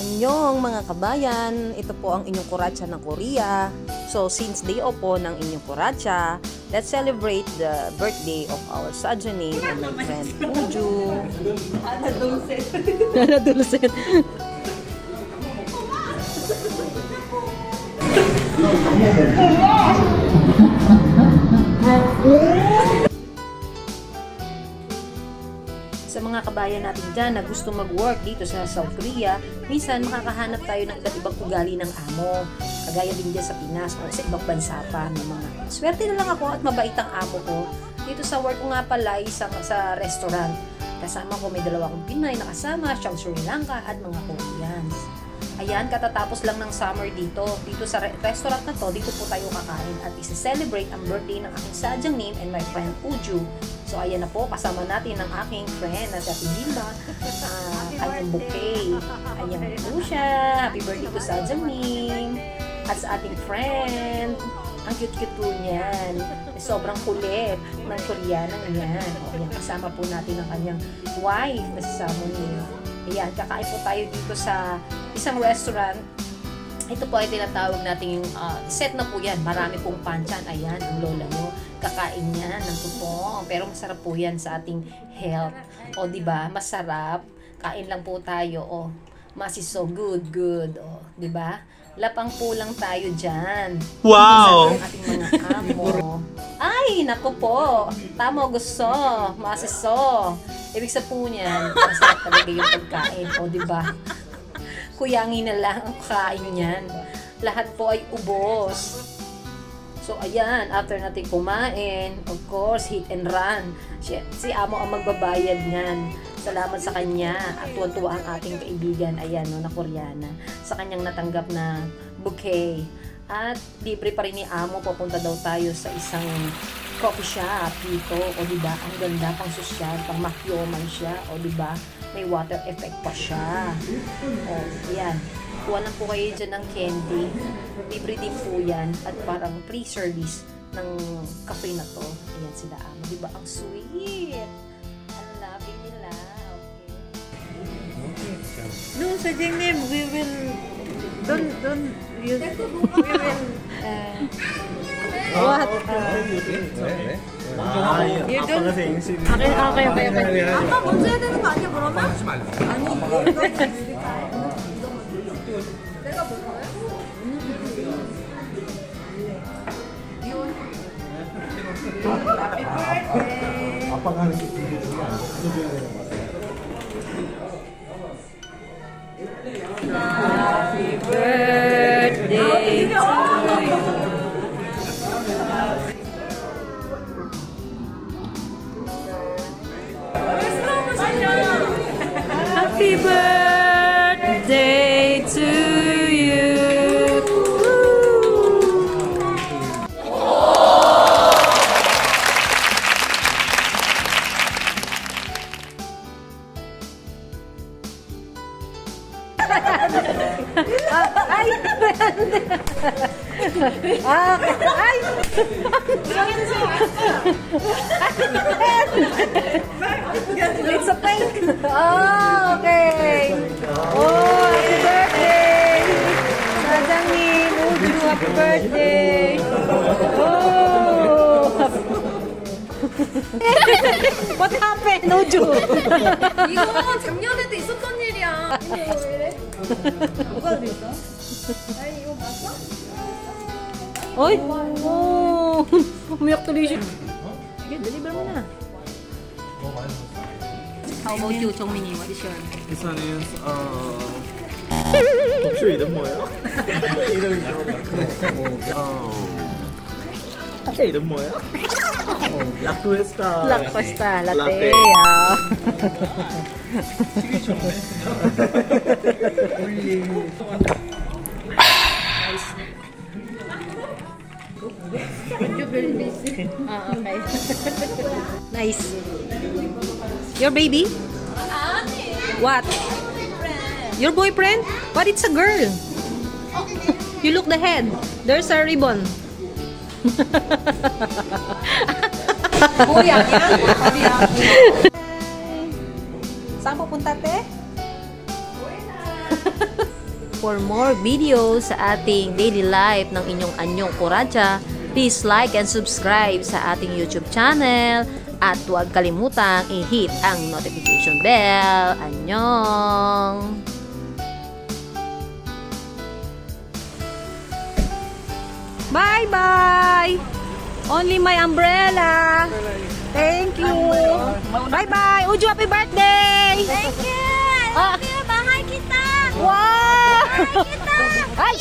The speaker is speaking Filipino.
Anyong mga kabayan, ito po ang inyong kuratsa ng Korea. So since day off po ng inyong kuratsa, let's celebrate the birthday of our Sajanin and my friend Uju. Ana Dulce. Ana Dulce. Sa mga kabayan natin dyan na gusto mag-work dito sa South Korea, minsan makakahanap tayo ng iba't ibang ugali ng amo. Kagaya din dyan sa Pinas o sa ibang bansa pa. Swerte na lang ako at mabait ang amo ko. Dito sa work ko nga pala sa restaurant. Kasama ko may dalawa kong Pinay na kasama, siyang Sri Lanka at mga Koreans. Ayan, katatapos lang ng summer dito. Dito sa restaurant na to, dito po tayo kakain at isi-celebrate ang birthday ng aking Sajanin and my friend Uju. So, ayan na po, kasama natin ang aking friend na si Ate Bimba. Kanyang bouquet. Ayan po siya. Happy birthday to Sajanin. At sa ating friend, ang cute-cute po niyan. Sobrang kulit ng Koreana niyan. Ayan, kasama po natin ang kanyang wife na si Samonin. Ayan, kakain po tayo dito sa isang restaurant. Ito po ay tinatawag nating set na po yan. Marami pong panchan. Ayan, ang lola nyo. Kakain yan ng tupong. Pero masarap po yan sa ating health. O, diba? Masarap. Kain lang po tayo. O, masiso. Good, good. O, diba? Lapang po lang tayo dyan. Wow! Sa ating mga amo. Ay, naku po. Tama gusto. Masiso. Ibig sabihin niyan, masarap talaga yung pagkain. O, diba? Kuyangin na lang ang kain niyan. Lahat po ay ubos. So, ayan, after natin kumain, of course, hit and run. Si amo ang magbabayad niyan. Salamat sa kanya. At tuwa-tuwa ang ating kaibigan, ayan, no, na Koreana. Sa kanyang natanggap na bouquet. At libre pa rin ni amo, papunta daw tayo sa isang coffee shop dito. O, diba, ang ganda, pang sosyal, pang makyoman siya. O, diba, may water effect pa siya. O, ayan. Kuha lang po kayo dyan ng candy. Libre din po yan. At parang free service ng cafe na to. Ayan sila amo. Diba? Ang sweet. Ang loving nila. Okay. No, Sajanin, we will... Don't... We will... What? You don't... Okay. 아빠 먼저 해야 되는 거 아니야, 그러면? 아니, 내가 볼 거야? Happy birthday! 아빠가 하는 게 되게 중요한 거. 해줘야 되는 거 같아요. Happy birthday to you. Happy birthday to you. Ay! Ay! It's a prank! Oh, okay! Oh, happy birthday! Sajanin, Uju, happy birthday! Oh! What happened, Uju? 이거 작년에도 있었던 일이야. 이거 왜 이래? 뭐가 그랬어? 아니, 이거 봤어? Oy! Oh! Umiyak tuloy siya. Sige, deliver mo na. How about you, Chongmingi? What is your? This one is 혹시 이름 뭐예요? 이름이 이름 뭐예요? 라쿠에스타. Lakpasta, latte. Latte. Yeah. Okay. Nice. Your baby? What? Your boyfriend? But it's a girl. You look the head. There's a ribbon. 뭐야? 어디야? Saan pupunta, te? for more videos sa ating daily life ng inyong Anyong Kuracha, please like and subscribe sa ating YouTube channel at huwag kalimutang i-hit ang notification bell. Annyeong! Bye-bye! Only my umbrella! Thank you! Bye-bye! Uju, happy birthday! Thank you! Ah. Love you! Bahay kita! Wow! Bahay kita! Ay!